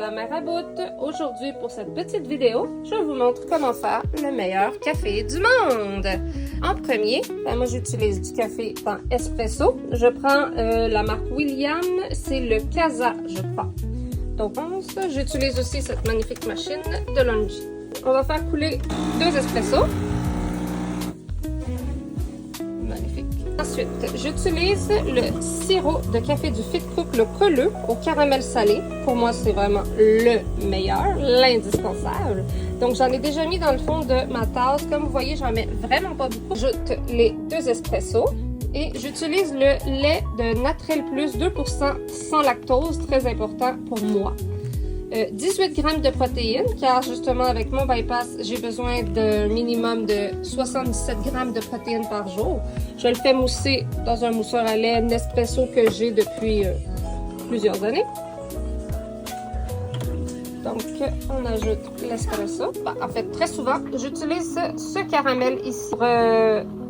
la Marabout. Aujourd'hui, pour cette petite vidéo, je vous montre comment faire le meilleur café du monde. En premier, moi j'utilise du café dans espresso. Je prends la marque William, c'est le Casa, je crois. Donc, j'utilise aussi cette magnifique machine de Longi. On va faire couler 2 espressos. Magnifique. Ensuite, j'utilise le sirop de café du Fit Cook, le colleux au caramel salé. Pour moi, c'est vraiment le meilleur, l'indispensable. Donc, j'en ai déjà mis dans le fond de ma tasse. Comme vous voyez, j'en mets vraiment pas beaucoup. J'ajoute les 2 espressos. Et j'utilise le lait de Natrel Plus 2% sans lactose, très important pour moi. 18 g de protéines, car justement avec mon bypass, j'ai besoin d'un minimum de 77 g de protéines par jour. Je le fais mousser dans un mousseur à lait Nespresso que j'ai depuis plusieurs années. Donc, on ajoute l'espresso. En fait, très souvent, j'utilise ce caramel ici pour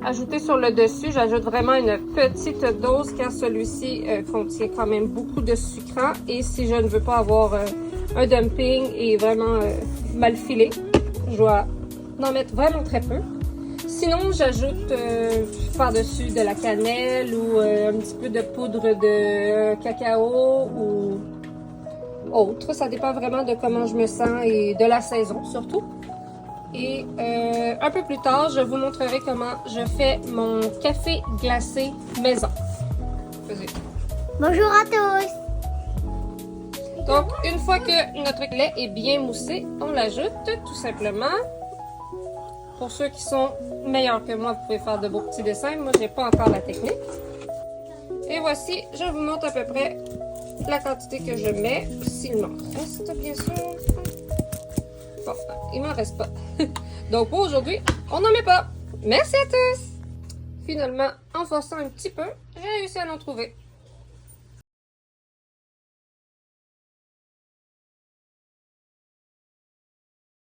ajouter sur le dessus. J'ajoute vraiment une petite dose car celui-ci contient quand même beaucoup de sucrant. Et si je ne veux pas avoir un dumping et vraiment mal filé, je dois en mettre vraiment très peu. Sinon, j'ajoute par-dessus de la cannelle ou un petit peu de poudre de cacao ou autre. Ça dépend vraiment de comment je me sens et de la saison surtout. Et un peu plus tard, je vous montrerai comment je fais mon café glacé maison. Bonjour à tous! Donc, une fois que notre lait est bien moussé, on l'ajoute tout simplement. Pour ceux qui sont meilleurs que moi, vous pouvez faire de beaux petits dessins. Moi, je n'ai pas encore la technique. Et voici, je vous montre à peu près la quantité que je mets. S'il m'en reste, bien sûr. Bon, il m'en reste pas. Donc, pour aujourd'hui, on n'en met pas. Merci à tous! Finalement, en forçant un petit peu, j'ai réussi à en trouver.